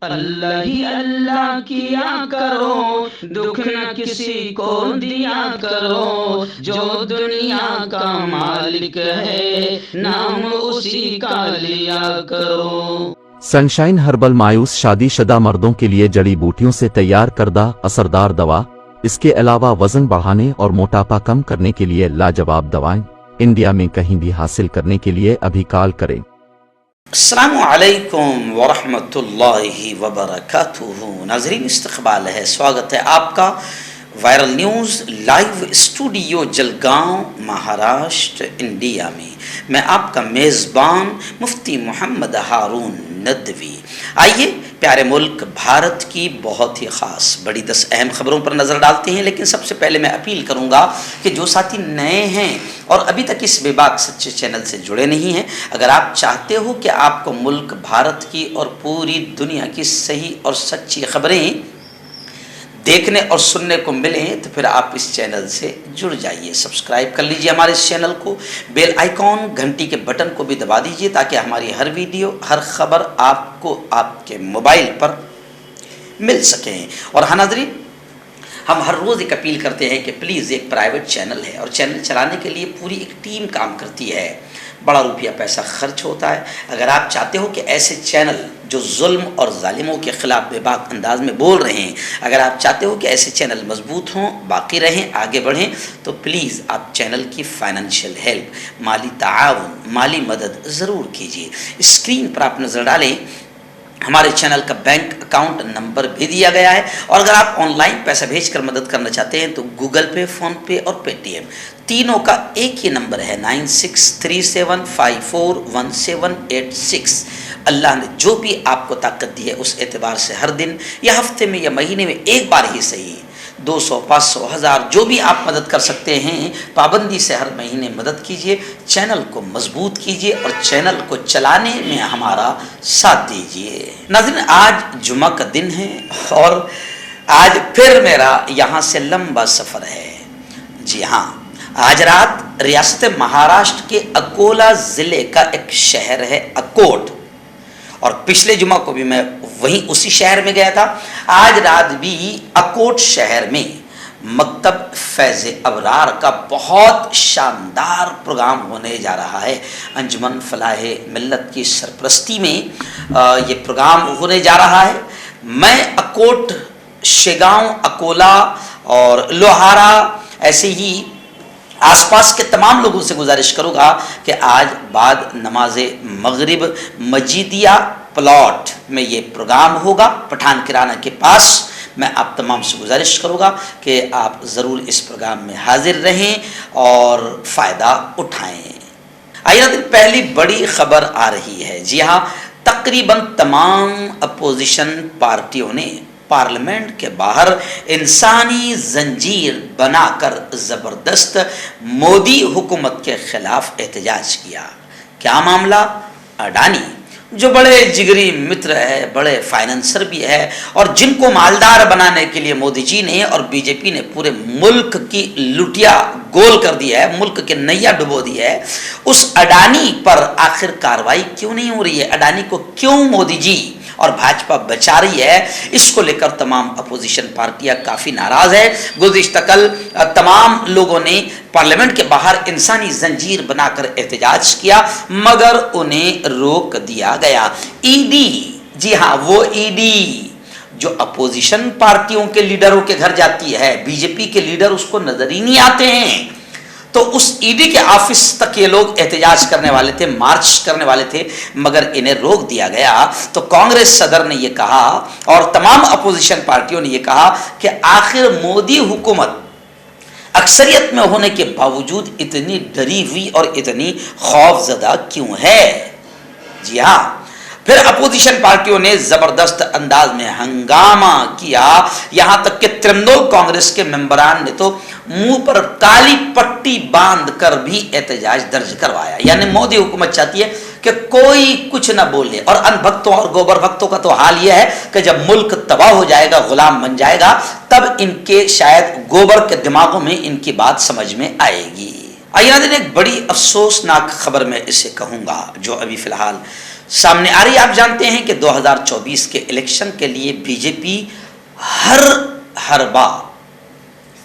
اللہ ہی اللہ کیا کرو، دکھ نہ کسی کو دیا کرو، جو دنیا کا مالک ہے نام اسی کا لیا کرو۔ سنشائن ہربل مایوس شادی شدہ مردوں کے لیے جڑی بوٹیوں سے تیار کردہ اثردار دوا، اس کے علاوہ وزن بڑھانے اور موٹاپا کم کرنے کے لیے لاجواب دوائیں انڈیا میں کہیں بھی حاصل کرنے کے لیے ابھی کال کریں۔ السلام علیکم ورحمۃ اللہ وبرکاتہ۔ ناظرین، استقبال ہے، سواگت ہے آپ کا viral news live studio Jalgaon Maharashtra India میں۔ میں آپ کا میزبان مفتی محمد ہارون ندوی۔ آئیے پیارے ملک بھارت کی بہت ہی خاص بڑی 10 اہم خبروں پر نظر ڈالتے ہیں، لیکن سب سے پہلے میں اپیل کروں گا کہ جو ساتھی نئے ہیں اور ابھی تک اس بے باک سچے چینل سے جڑے نہیں ہیں، اگر آپ چاہتے ہو کہ آپ کو ملک بھارت کی اور پوری دنیا کی صحیح اور سچی خبریں دیکھنے اور سننے کو ملیں، تو پھر آپ اس چینل سے جڑ جائیے، سبسکرائب کر لیجئے ہمارے اس چینل کو، بیل آئیکن گھنٹی کے بٹن کو بھی دبا دیجئے تاکہ ہماری ہر ویڈیو ہر خبر آپ کو آپ کے موبائل پر مل سکیں۔ اور ہاں ناظرین، ہم ہر روز ایک اپیل کرتے ہیں کہ پلیز، ایک پرائیویٹ چینل ہے اور چینل چلانے کے لیے پوری ایک ٹیم کام کرتی ہے، بڑا روپیہ پیسہ خرچ ہوتا ہے۔ اگر آپ چاہتے ہو کہ ایسے چینل جو ظلم اور ظالموں کے خلاف بے باک انداز میں بول رہے ہیں، اگر آپ چاہتے ہو کہ ایسے چینل مضبوط ہوں، باقی رہیں، آگے بڑھیں، تو پلیز آپ چینل کی فائنینشیل ہیلپ، مالی تعاون، مالی مدد ضرور کیجیے۔ اسکرین پر آپ نظر ڈالیں، ہمارے چینل کا بینک اکاؤنٹ نمبر بھی دیا گیا ہے، اور اگر آپ آن لائن پیسہ بھیج کر مدد کرنا چاہتے ہیں تو گوگل پے، فون پے اور پے ٹی ایم تینوں کا ایک ہی نمبر ہے، 9637541786۔ اللہ نے جو بھی آپ کو طاقت دی ہے، اس اعتبار سے ہر دن یا ہفتے میں یا مہینے میں ایک بار ہی صحیح، 200، 500، 1000 جو بھی آپ مدد کر سکتے ہیں، پابندی سے ہر مہینے مدد کیجیے، چینل کو مضبوط کیجیے اور چینل کو چلانے میں ہمارا ساتھ دیجیے۔ ناظرین، آج جمعہ کا دن ہے اور آج پھر میرا یہاں سے لمبا سفر ہے۔ جی ہاں، آج رات ریاست مہاراشٹر کے اکولا ضلع کا ایک شہر ہے اکوٹ، اور پچھلے جمعہ کو بھی میں وہیں اسی شہر میں گیا تھا۔ آج رات بھی اکوٹ شہر میں مکتب فیض ابرار کا بہت شاندار پروگرام ہونے جا رہا ہے۔ انجمن فلاح ملت کی سرپرستی میں یہ پروگرام ہونے جا رہا ہے۔ میں اکوٹ، شیگاؤں، اکولا اور لوہارا، ایسے ہی آس پاس کے تمام لوگوں سے گزارش کروں گا کہ آج بعد نماز مغرب مجیدیہ پلاٹ میں یہ پروگرام ہوگا، پٹھان کرانا کے پاس۔ میں آپ تمام سے گزارش کروں گا کہ آپ ضرور اس پروگرام میں حاضر رہیں اور فائدہ اٹھائیں۔ آئیے پہلی بڑی خبر آ رہی ہے۔ جی ہاں، تقریباً تمام اپوزیشن پارٹیوں نے پارلیمنٹ کے باہر انسانی زنجیر بنا کر زبردست مودی حکومت کے خلاف احتجاج کیا۔ کیا معاملہ؟ اڈانی، جو بڑے جگری متر ہے، بڑے فائنانسر بھی ہے، اور جن کو مالدار بنانے کے لیے مودی جی نے اور بی جے پی نے پورے ملک کی لٹیا گول کر دیا ہے، ملک کے نیا ڈبو دی ہے، اس اڈانی پر آخر کاروائی کیوں نہیں ہو رہی ہے؟ اڈانی کو کیوں مودی جی اور بھاجپا بچا رہی ہے؟ اس کو لے کر تمام اپوزیشن پارٹیاں کافی ناراض ہے۔ گزشتہ کل تمام لوگوں نے پارلیمنٹ کے باہر انسانی زنجیر بنا کر احتجاج کیا، مگر انہیں روک دیا گیا۔ ای ڈی، جی ہاں، وہ ای ڈی جو اپوزیشن پارٹیوں کے لیڈروں کے گھر جاتی ہے، بی جے پی کے لیڈر اس کو نظر ہی نہیں آتے ہیں، تو اس ای ڈی کے آفس تک یہ لوگ احتجاج کرنے والے تھے، مارچ کرنے والے تھے، مگر انہیں روک دیا گیا۔ تو کانگریس صدر نے یہ کہا اور تمام اپوزیشن پارٹیوں نے یہ کہا کہ آخر مودی حکومت اکثریت میں ہونے کے باوجود اتنی ڈری ہوئی اور اتنی خوف زدہ کیوں ہے؟ جی ہاں، پھر اپوزیشن پارٹیوں نے زبردست انداز میں ہنگامہ کیا، یہاں تک کہ ترنمول کانگریس کے ممبران نے تو منہ پر کالی پٹی باندھ کر بھی احتجاج درج کروایا۔ یعنی مودی حکومت چاہتی ہے کہ کوئی کچھ نہ بولے، اور ان بھکتوں اور گوبر بھکتوں کا تو حال یہ ہے کہ جب ملک تباہ ہو جائے گا، غلام بن جائے گا، تب ان کے شاید گوبر کے دماغوں میں ان کی بات سمجھ میں آئے گی۔ آئیے ناظرین، ایک بڑی افسوسناک خبر میں اسے کہوں گا جو ابھی فی الحال सामने आ रही। आप जानते हैं कि 2024 के इलेक्शन के लिए बीजेपी हर बार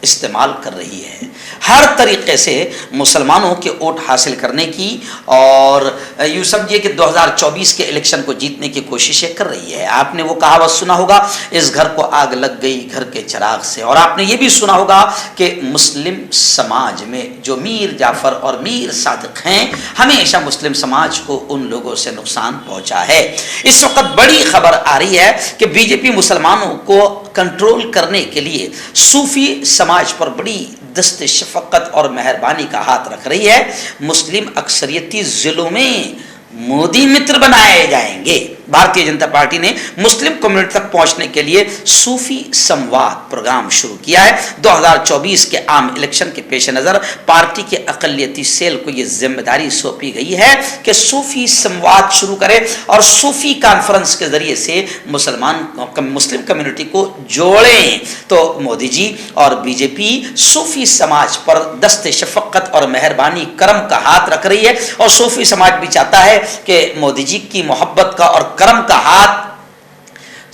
इस्तेमाल कर रही है, हर तरीके से मुसलमानों के वोट हासिल करने की, और यूँ समझिए कि 2024 के इलेक्शन को जीतने की कोशिशें कर रही है। आपने वो कहावत सुना होगा, इस घर को आग लग गई घर के चिराग से। और आपने ये भी सुना होगा कि मुस्लिम समाज में जो मीर जाफ़र और मीर सादिक हैं, हमेशा मुस्लिम समाज को उन लोगों से नुकसान पहुँचा है। इस वक्त बड़ी खबर आ रही है कि बीजेपी मुसलमानों को कंट्रोल करने के लिए सूफी समाज पर बड़ी दस्ते शफकत और मेहरबानी का हाथ रख रही है। मुस्लिम अक्सरियती जिलों में मोदी मित्र बनाए जाएंगे। भारतीय जनता पार्टी ने मुस्लिम कम्युनिटी तक पहुंचने के लिए सूफी संवाद प्रोग्राम शुरू किया है। 2024 के आम इलेक्शन के पेश नज़र पार्टी के अक़लियती सेल को यह जिम्मेदारी सौंपी गई है कि सूफी संवाद शुरू करे और सूफी कॉन्फ्रेंस के जरिए से मुस्लिम कम्युनिटी को जोड़ें। तो मोदी जी और बीजेपी सूफी समाज पर दस्ते शफकत और मेहरबानी करम का हाथ रख रही है, और सूफी समाज भी चाहता है कि मोदी जी की मोहब्बत का और करम का हाथ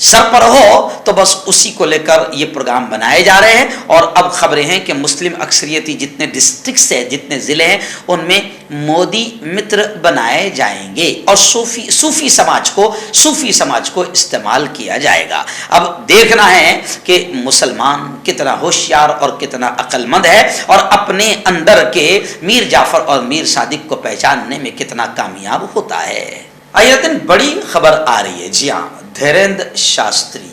सर पर हो, तो बस उसी को लेकर ये प्रोग्राम बनाए जा रहे हैं। और अब खबरें हैं कि मुस्लिम अक्सरियती जितने डिस्ट्रिक्ट्स हैं, जितने ज़िले हैं, उनमें मोदी मित्र बनाए जाएंगे और सूफी समाज को इस्तेमाल किया जाएगा। अब देखना है कि मुसलमान कितना होशियार और कितना अक्लमंद है और अपने अंदर के मीर जाफ़र और मीर सादिक को पहचानने में कितना कामयाब होता है। आइए दिन बड़ी खबर आ रही है। जी हाँ, धीरेन्द्र शास्त्री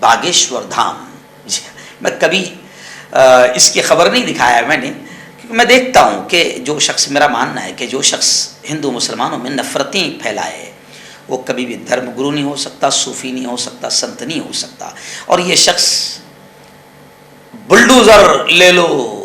बागेश्वर धाम। जी मैं कभी इसकी खबर नहीं दिखाया मैंने, क्योंकि मैं देखता हूँ कि जो शख्स, मेरा मानना है कि जो शख्स हिंदू मुसलमानों में नफरतें फैलाए वो कभी भी धर्म गुरु नहीं हो सकता, सूफी नहीं हो सकता, संत नहीं हो सकता। और ये शख्स बुलडोज़र ले लो,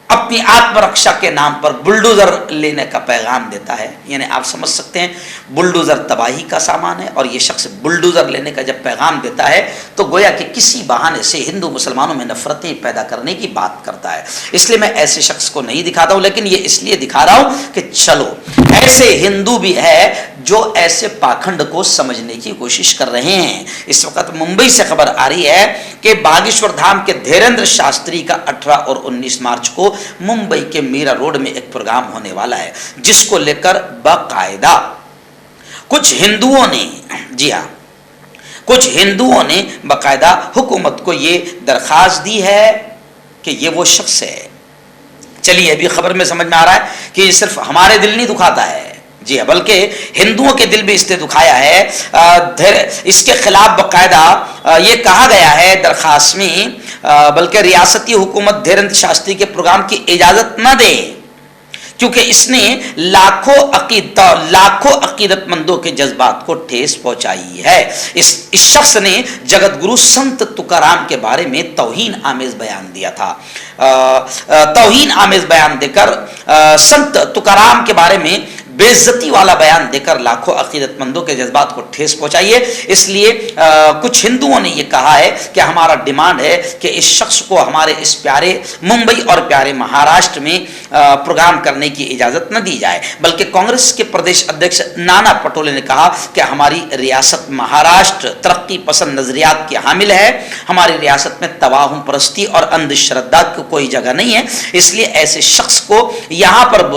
अपनी आत्मरक्षा के नाम पर बुलडोज़र लेने का पैगाम देता है। यानी आप समझ सकते हैं बुलडोज़र तबाही का सामान है, और ये शख्स बुलडोज़र लेने का जब पैगाम देता है तो गोया कि किसी बहाने से हिंदू मुसलमानों में नफरतें पैदा करने की बात करता है। इसलिए मैं ऐसे शख्स को नहीं दिखाता हूँ, लेकिन ये इसलिए दिखा रहा हूँ कि चलो ऐसे हिंदू भी है जो ऐसे पाखंड को समझने की कोशिश कर रहे हैं। इस वक्त मुंबई से खबर आ रही है कि बागेश्वर धाम के धीरेन्द्र शास्त्री का 18 और 19 मार्च को मुंबई के मीरा रोड में एक प्रोग्राम होने वाला है, जिसको लेकर बाकायदा कुछ हिंदुओं ने बाकायदा हुकूमत को ये दरखास्त दी है कि ये वो शख्स है। चलिए, अभी खबर में समझ में आ रहा है कि ये सिर्फ हमारे दिल नहीं दुखाता है, जी बल्कि हिंदुओं के दिल भी इसने दुखाया है। इसके खिलाफ बाकायदा ये कहा गया है दरखास्त में, बल्कि रियासती हुकूमत धीरेन्द्र शास्त्री के प्रोग्राम की इजाज़त न दे, क्योंकि इसने लाखों अकीदतमंदों के जज्बात को ठेस पहुंचाई है। इस शख्स ने जगत गुरु संत तुकाराम के बारे में तौहीन आमेज बयान दिया था। तौहीन आमेज बयान देकर संत तुकाराम के बारे में बेइज्जती वाला बयान देकर लाखों अकीदतमंदों के जज्बात को ठेस पहुंचाइए। इसलिए कुछ हिंदुओं ने यह कहा है कि हमारा डिमांड है कि इस शख्स को हमारे इस प्यारे मुंबई और प्यारे महाराष्ट्र में प्रोग्राम करने की इजाज़त न दी जाए। बल्कि कांग्रेस के प्रदेश अध्यक्ष नाना पटोले ने कहा कि हमारी रियासत महाराष्ट्र तरक्की पसंद नजरियात की हामिल है, हमारी रियासत में तवाहुम परस्ती और अंधश्रद्धा की कोई जगह नहीं है। इसलिए ऐसे शख्स को यहाँ पर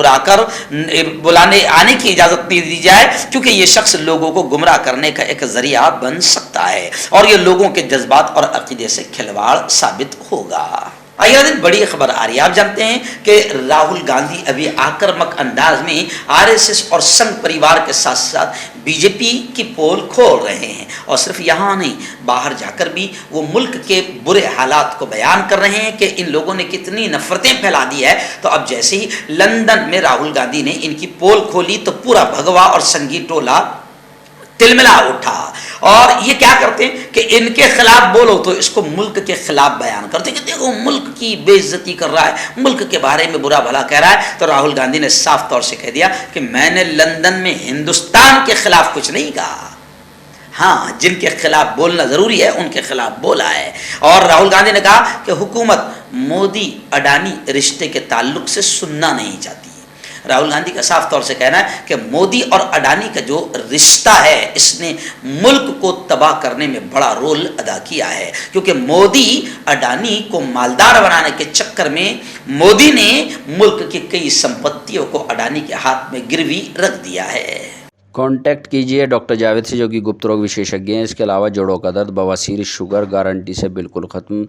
बुलाने आने की इजाजत नहीं दी जाए, क्योंकि ये शख्स लोगों को गुमराह करने का एक जरिया बन सकता है और ये लोगों के जज्बात और अकीदे से खिलवाड़ साबित होगा। आइए दिन बड़ी खबर आ रही है। आप जानते हैं कि राहुल गांधी अभी आक्रामक अंदाज में आरएसएस और संघ परिवार के साथ साथ बीजेपी की पोल खोल रहे हैं, और सिर्फ यहाँ नहीं बाहर जाकर भी वो मुल्क के बुरे हालात को बयान कर रहे हैं कि इन लोगों ने कितनी नफरतें फैला दी है। तो अब जैसे ही लंदन में राहुल गांधी ने इनकी पोल खोली तो पूरा भगवा और संगी टोला तिलमिला उठा, और ये क्या करते हैं कि इनके खिलाफ बोलो तो इसको मुल्क के खिलाफ बयान करते हैं कि देखो मुल्क की बेइज्जती कर रहा है, मुल्क के बारे में बुरा भला कह रहा है। तो राहुल गांधी ने साफ तौर से कह दिया कि मैंने लंदन में हिंदुस्तान के खिलाफ कुछ नहीं कहा, हाँ जिनके खिलाफ बोलना जरूरी है उनके खिलाफ बोला है। और राहुल गांधी ने कहा कि हुकूमत मोदी अडानी रिश्ते के ताल्लुक से सुनना नहीं चाहती। راہل گاندھی کا صاف طور سے کہنا ہے کہ مودی اور اڈانی کا جو رشتہ ہے اس نے ملک کو تباہ کرنے میں بڑا رول ادا کیا ہے، کیونکہ مودی اڈانی کو مالدار بنانے کے چکر میں مودی نے ملک کی کئی سمپتیوں کو اڈانی کے ہاتھ میں گروی رکھ دیا ہے۔ کانٹیکٹ کیجیے ڈاکٹر جاوید سے جو کہ گپت روگ وشیشجঞ ہیں۔ اس کے علاوہ جوڑوں کا درد، بواسیر، شوگر گارنٹی سے بالکل ختم،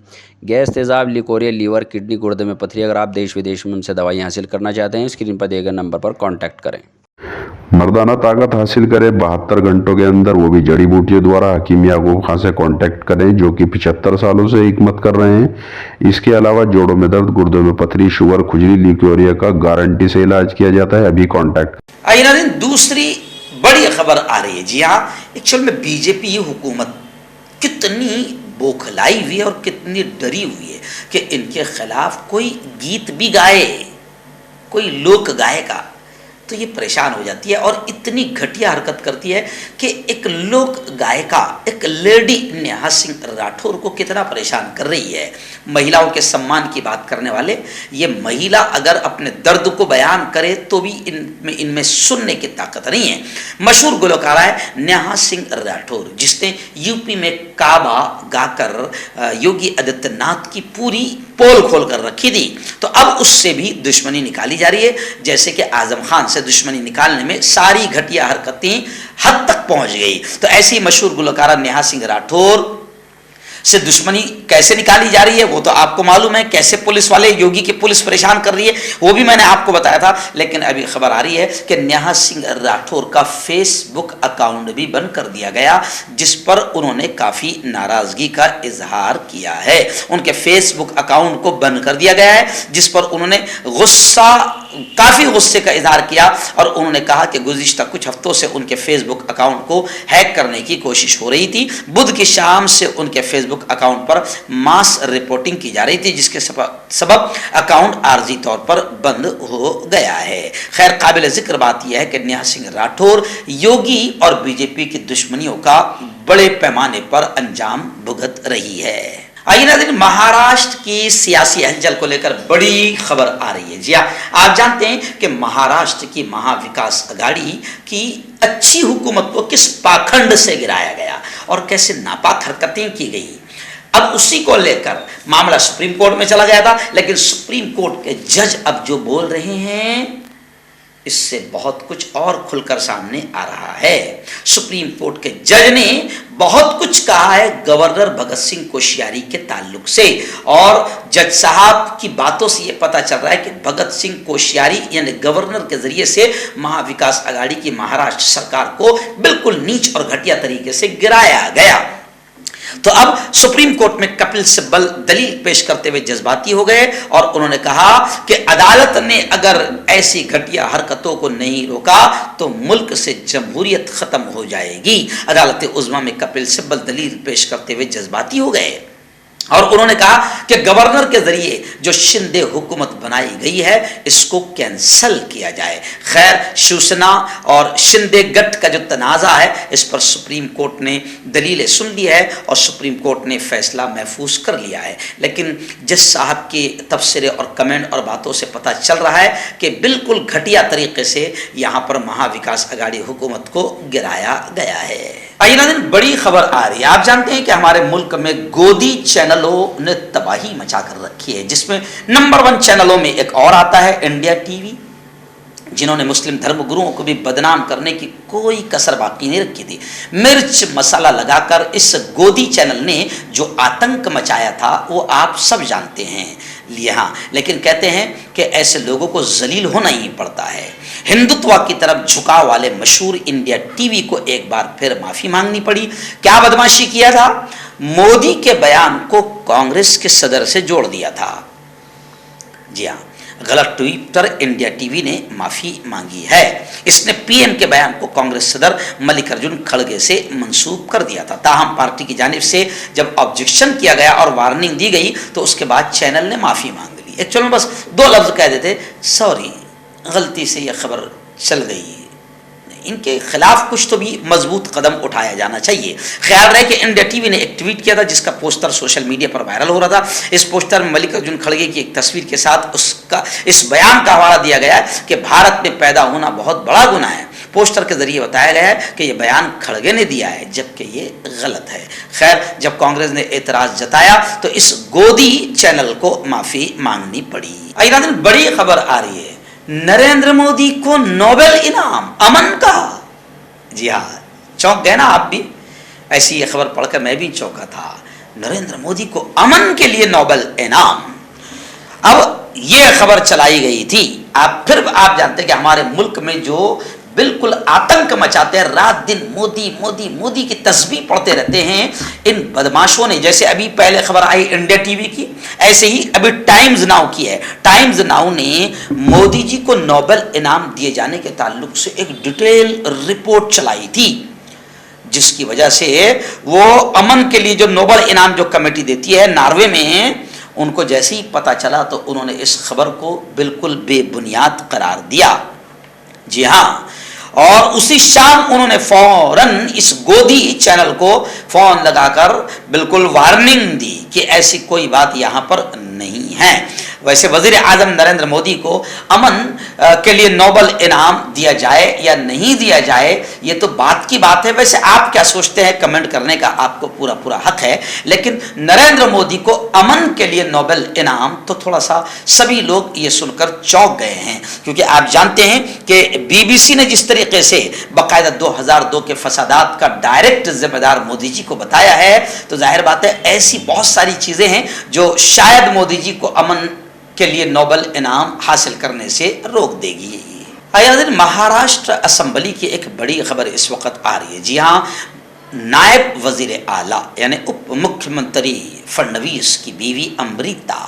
گیس، تیزاب، لیکوریا، لیور، کڈنی، گردے میں پتھری۔ اگر آپ دیش ودیش میں ان سے دوائیں حاصل کرنا چاہتے ہیں اسکرین پر دیے گئے نمبر پر کانٹیکٹ کریں۔ مردانہ طاقت حاصل کرے 72 گھنٹوں کے اندر، وہ بھی جڑی بوٹیوں دوارا، حکیم یعقوب خان سے کانٹیکٹ کریں جو کہ 75 سالوں سے حکمت کر رہے ہیں۔ اس کے علاوہ جوڑوں میں درد، گردوں میں پتھری، شوگر، کھجلی، لیکوریا کا گارنٹی سے علاج کیا جاتا ہے۔ ابھی کانٹیکٹ۔ آئیے ناظرین، دوسری بڑی خبر آ رہی ہے۔ جی ہاں، ایکچوئل میں بی جے پی حکومت کتنی بوکھلائی ہوئی ہے اور کتنی ڈری ہوئی ہے کہ ان کے خلاف کوئی گیت بھی گائے، کوئی لوک گائے گا تو یہ پریشان ہو جاتی ہے، اور اتنی گھٹیا حرکت کرتی ہے کہ ایک لوک گائکا، ایک لیڈی نیہا سنگھ راٹھور کو کتنا پریشان کر رہی ہے۔ مہیلاؤں کے سمان کی بات کرنے والے، یہ مہیلا اگر اپنے درد کو بیان کرے تو بھی ان میں سننے کی طاقت نہیں ہے۔ مشہور گلوکارہ ہے نیہا سنگھ راٹھور، جس نے یو پی میں کعبہ گا کر یوگی آدتیہ ناتھ کی پوری پول کھول کر رکھی تھی، تو اب اس سے بھی دشمنی نکالی جا رہی ہے، جیسے کہ اعظم خان سے دشمنی نکالنے میں ساری گھٹیا حرکتیں حد تک پہنچ گئی۔ تو ایسی مشہور گلوکارہ نیہا سنگھ راٹھور سے دشمنی کیسے نکالی جا رہی ہے وہ تو آپ کو معلوم ہے، کیسے پولیس والے، یوگی کی پولیس پریشان کر رہی ہے وہ بھی میں نے آپ کو بتایا تھا۔ لیکن ابھی خبر آ رہی ہے کہ نیہا سنگھ راٹھور کا فیس بک اکاؤنٹ بھی بند کر دیا گیا، جس پر انہوں نے کافی ناراضگی کا اظہار کیا ہے۔ ان کے فیس بک اکاؤنٹ کو بند کر دیا گیا ہے، جس پر انہوں نے کافی غصے کا اظہار کیا، اور انہوں نے کہا کہ گزشتہ کچھ ہفتوں سے ان کے فیس بک اکاؤنٹ کو ہیک کرنے کی کوشش ہو رہی تھی۔ بدھ کی شام سے ان کے فیس بک اکاؤنٹ پر ماس رپورٹنگ کی جا رہی تھی، جس کے سبب اکاؤنٹ عارضی طور پر بند ہو گیا ہے۔ خیر، قابل ذکر بات یہ ہے کہ نیہا سنگھ راٹھور یوگی اور بی جے پی کی دشمنیوں کا بڑے پیمانے پر انجام بھگت رہی ہے۔ آئیے ناظرین، مہاراشٹر کی سیاسی ہلچل کو لے کر بڑی خبر آ رہی ہے۔ جی ہاں، آپ جانتے ہیں کہ مہاراشٹر کی مہا وکاس اگاڑی کی اچھی حکومت کو کس پاکھنڈ سے گرایا گیا اور کیسے ناپاک حرکتیں کی گئی۔ اب اسی کو لے کر معاملہ سپریم کورٹ میں چلا گیا تھا، لیکن سپریم کورٹ کے جج اب جو بول رہے ہیں اس سے بہت کچھ اور کھل کر سامنے آ رہا ہے۔ سپریم کورٹ کے جج نے بہت کچھ کہا ہے گورنر بھگت سنگھ کوشیاری کے تعلق سے، اور جج صاحب کی باتوں سے یہ پتا چل رہا ہے کہ بھگت سنگھ کوشیاری یعنی گورنر کے ذریعے سے مہا وکاس اگاڑی کی مہاراشٹر سرکار کو بالکل نیچ اور گھٹیا طریقے سے گرایا گیا۔ تو اب سپریم کورٹ میں کپل سبل دلیل پیش کرتے ہوئے جذباتی ہو گئے، اور انہوں نے کہا کہ عدالت نے اگر ایسی گھٹیا حرکتوں کو نہیں روکا تو ملک سے جمہوریت ختم ہو جائے گی۔ عدالت عظمیٰ میں کپل سبل دلیل پیش کرتے ہوئے جذباتی ہو گئے، اور انہوں نے کہا کہ گورنر کے ذریعے جو شندے حکومت بنائی گئی ہے اس کو کینسل کیا جائے۔ خیر، شیوسینا اور شندے گٹھ کا جو تنازع ہے اس پر سپریم کورٹ نے دلیلیں سن لی ہے اور سپریم کورٹ نے فیصلہ محفوظ کر لیا ہے، لیکن جج صاحب کے تبصرے اور کمنٹ اور باتوں سے پتہ چل رہا ہے کہ بالکل گھٹیا طریقے سے یہاں پر مہا وکاس اگاڑی حکومت کو گرایا گیا ہے۔ آئیے ناظرین، بڑی خبر آ رہی ہے۔ آپ جانتے ہیں کہ ہمارے ملک میں گودی چینلوں نے تباہی مچا کر رکھی ہے، جس میں نمبر 1 چینلوں میں ایک اور آتا ہے انڈیا ٹی وی، جنہوں نے مسلم دھرم گروؤں کو بھی بدنام کرنے کی کوئی کسر باقی نہیں رکھی تھی۔ مرچ مسالہ لگا کر اس گودی چینل نے جو آتنک مچایا تھا وہ آپ سب جانتے ہیں۔ ہاں، لیکن کہتے ہیں کہ ایسے لوگوں کو ذلیل ہونا ہی پڑتا ہے۔ ہندوتوا کی طرف جھکاؤ والے مشہور انڈیا ٹی وی کو ایک بار پھر معافی مانگنی پڑی۔ کیا بدماشی کیا تھا؟ مودی کے بیان کو کانگریس کے صدر سے جوڑ دیا تھا۔ جی ہاں، غلط ٹویٹ پر انڈیا ٹی وی نے معافی مانگی ہے۔ اس نے پی ایم کے بیان کو کانگریس صدر ملک ارجن کھڑگے سے منسوب کر دیا تھا، تاہم پارٹی کی جانب سے جب آبجیکشن کیا گیا اور وارننگ دی گئی تو اس کے بعد چینل نے معافی مانگ لی۔ ایکچوئل میں بس 2 لفظ کہہ دیتے، سوری، غلطی سے یہ خبر چل گئی، نہیں इनके खिलाफ कुछ तो भी मजबूत कदम उठाया जाना चाहिए। ख्याल रहे कि इंडिया टीवी ने एक ट्वीट किया था जिसका पोस्टर सोशल मीडिया पर वायरल हो रहा था। इस पोस्टर में मल्लिकार्जुन खड़गे की एक तस्वीर के साथ उसका इस बयान का हवाला दिया गया है कि भारत में पैदा होना बहुत बड़ा गुनाह है। पोस्टर के जरिए बताया गया है कि यह बयान खड़गे ने दिया है, जबकि ये गलत है। खैर, जब कांग्रेस ने एतराज जताया तो इस गोदी चैनल को माफी मांगनी पड़ी। आइए बड़ी खबर आ रही है, नरेंद्र मोदी को नोबेल इनाम अमन का। जी हाँ, चौंक गए ना आप भी? ऐसी ये खबर पढ़कर मैं भी चौंका था। नरेंद्र मोदी को अमन के लिए नोबेल इनाम। अब ये खबर चलाई गई थी। आप जानते हैं कि हमारे मुल्क में जो बिल्कुल आतंक मचाते हैं, रात दिन मोदी मोदी मोदी की तस्बीह पढ़ते रहते हैं इन बदमाशों ने। जैसे अभी पहले खबर आई इंडिया टीवी की, ऐसे ही अभी टाइम्स नाउ की है। टाइम्स नाउ ने मोदी जी को नोबेल इनाम दिए जाने के ताल्लुक से एक डिटेल रिपोर्ट चलाई थी, जिसकी वजह से वो अमन के लिए जो नोबेल इनाम जो कमेटी देती है नॉर्वे में, उनको जैसे ही पता चला तो उन्होंने इस खबर को बिल्कुल बेबुनियाद करार दिया। जी हाँ, और उसी शाम उन्होंने फौरन इस गोदी चैनल को फोन लगाकर बिल्कुल वार्निंग दी कि ऐसी कोई बात यहाँ पर नहीं है। वैसे वजीर आजम नरेंद्र मोदी को अमन के लिए नोबेल इनाम दिया जाए या नहीं दिया जाए, ये तो बात की बात है। वैसे आप क्या सोचते हैं कमेंट करने का आपको पूरा पूरा हक है, लेकिन नरेंद्र मोदी को अमन के लिए नोबेल इनाम, तो थोड़ा सा सभी लोग ये सुनकर चौंक गए हैं। क्योंकि आप जानते हैं कि बीबीसी ने जिस तरीके से बाकायदा 2002 के फसादात का डायरेक्ट जिम्मेदार मोदी जी को बताया है, तो जाहिर बात है ऐसी बहुत सारी चीजें हैं जो शायद मोदी जी को अमन के लिए नोबेल इनाम हासिल करने से रोक देगी। आइए, महाराष्ट्र असेंबली की एक बड़ी खबर इस वक्त आ रही है। जी हाँ, नायब वजीर आला यानी उप मुख्यमंत्री फडणवीस की बीवी अमृता,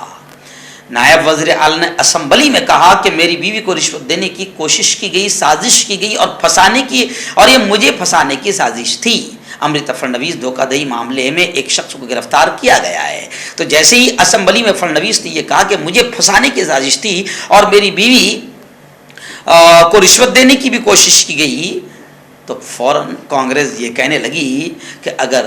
नायब वजीर आला ने असेंबली में कहा कि मेरी बीवी को रिश्वत देने की कोशिश की गई, साजिश की गई और फंसाने की, और ये मुझे फंसाने की साजिश थी। अमृता फडणवीस धोखाधड़ी मामले में एक शख्स को गिरफ्तार किया गया है। तो जैसे ही असेंबली में फडणवीस ने यह कहा कि मुझे फंसाने की साजिश थी और मेरी बीवी को रिश्वत देने की भी कोशिश की गई, तो फौरन कांग्रेस ये कहने लगी कि अगर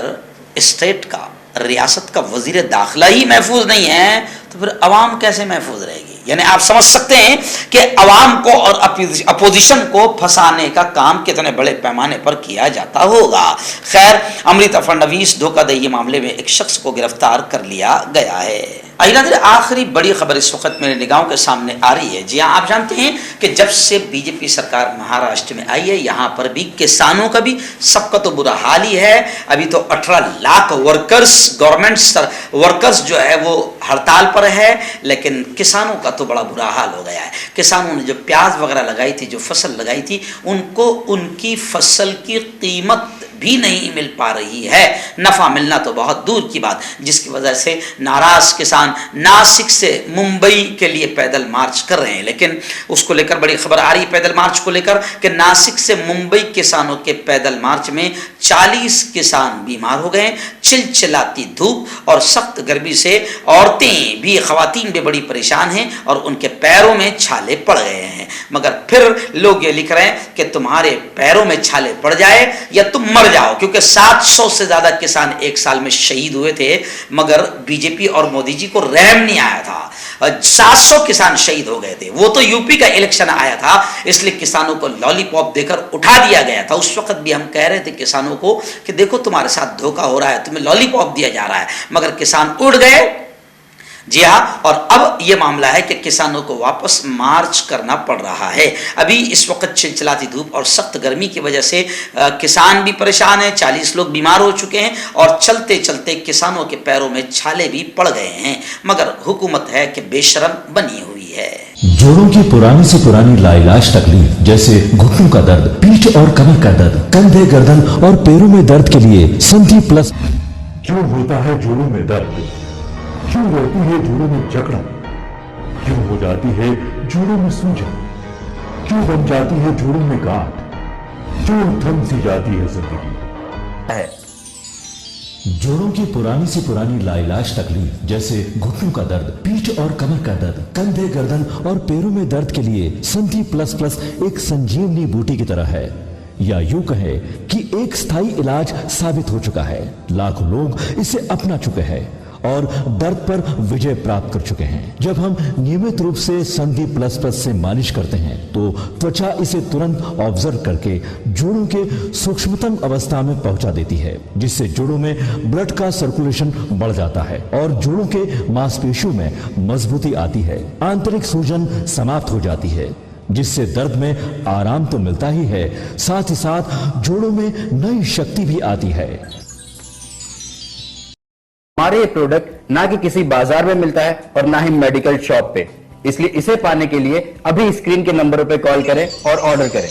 स्टेट का, रियासत का वजीर दाखिला ही महफूज नहीं है तो फिर अवाम कैसे महफूज रहेगी। यानी आप समझ सकते हैं कि अवाम को और अपोजिशन को फंसाने का काम कितने बड़े पैमाने पर किया जाता होगा। खैर, अमृता फडणवीस धोखाधड़ी मामले में एक शख्स को गिरफ्तार कर लिया गया है। आखिरी बड़ी खबर इस वक्त मेरे निगाहों के सामने आ रही है। जी हाँ, आप जानते हैं कि जब से बीजेपी सरकार महाराष्ट्र में आई है, यहाँ पर भी किसानों का भी सबका तो बुरा हाल ही है। अभी तो 18 लाख वर्कर्स, गवर्नमेंट वर्कर्स जो है वो हड़ताल पर है, लेकिन किसानों का तो बड़ा बुरा हाल हो गया है। किसानों ने जो प्याज वगैरह लगाई थी, जो फसल लगाई थी, उनको उनकी फसल की कीमत भी नहीं मिल पा रही है। नफा मिलना तो बहुत दूर की बात, जिसकी वजह से नाराज किसान नासिक से मुंबई के लिए पैदल मार्च कर रहे हैं। लेकिन उसको लेकर बड़ी खबर आ रही है पैदल मार्च को लेकर कि नासिक से मुंबई किसानों के पैदल मार्च में 40 किसान बीमार हो गए। चिलचिलाती धूप और सख्त गर्मी से औरतें भी, खवातीन भी बड़ी परेशान हैं और उनके पैरों में छाले पड़ गए हैं। मगर फिर लोग ये लिख रहे हैं कि तुम्हारे पैरों में छाले पड़ जाए या तुम मर जाओ, क्योंकि 700 से ज्यादा किसान एक साल में शहीद हुए थे, मगर बीजेपी और मोदी जी को रहम नहीं आया था। 700 किसान शहीद हो गए थे। वो तो यूपी का इलेक्शन आया था, इसलिए किसानों को लॉलीपॉप देकर उठा दिया गया था। उस वक्त भी हम कह रहे थे किसानों को कि देखो तुम्हारे साथ धोखा हो रहा है, तुम्हें लॉलीपॉप दिया जा रहा है, मगर किसान उड़ गए। जी हाँ, और अब यह मामला है कि किसानों को वापस मार्च करना पड़ रहा है। अभी इस वक्त चिलचिलाती धूप और सख्त गर्मी की वजह से किसान भी परेशान हैं, 40 लोग बीमार हो चुके हैं और चलते चलते किसानों के पैरों में छाले भी पड़ गए हैं। मगर हुकूमत है कि बेशरम बनी हुई है। जोड़ों की पुरानी से पुरानी लाइलाज तकलीफ जैसे घुटनों का दर्द, पीठ और कमर का दर्द, कंधे, गर्दन और पैरों में दर्द के लिए संधि प्लस। क्यों होता है जोड़ों में दर्द? क्यों रहती है जोड़ों में जकड़न? क्यों हो जाती है जोड़ों में सूजन? क्यों बन जाती है जोड़ों में गांठ? क्यों थम सी जाती है जिंदगी? जोड़ों की पुरानी से पुरानी लाइलाज तकलीफ जैसे घुटनों का दर्द, पीठ और कमर का दर्द, कंधे, गर्दन और पैरों में दर्द के लिए संधि प्लस प्लस एक संजीवनी बूटी की तरह है। या यूं कहे कि एक स्थायी इलाज साबित हो चुका है। लाखों लोग इसे अपना चुके हैं और दर्द पर विजय प्राप्त कर चुके हैं। जब हम नियमित रूप से संदीप प्लस प्लस से मालिश करते हैं तो त्वचा इसे तुरंत ऑब्जर्व करके जोड़ों के सूक्ष्मतम अवस्था में पहुंचा देती है, जिससे जोड़ों में ब्लड का सर्कुलेशन बढ़ जाता है और जोड़ों के मांसपेशियों में मजबूती आती है। आंतरिक सूजन समाप्त हो जाती है, जिससे दर्द में आराम तो मिलता ही है, साथ ही साथ जोड़ों में नई शक्ति भी आती है। हमारे ये प्रोडक्ट ना कि किसी बाजार में मिलता है और ना ही मेडिकल शॉप पे, इसलिए इसे पाने के लिए अभी स्क्रीन के नंबरों पे कॉल करें और ऑर्डर करें।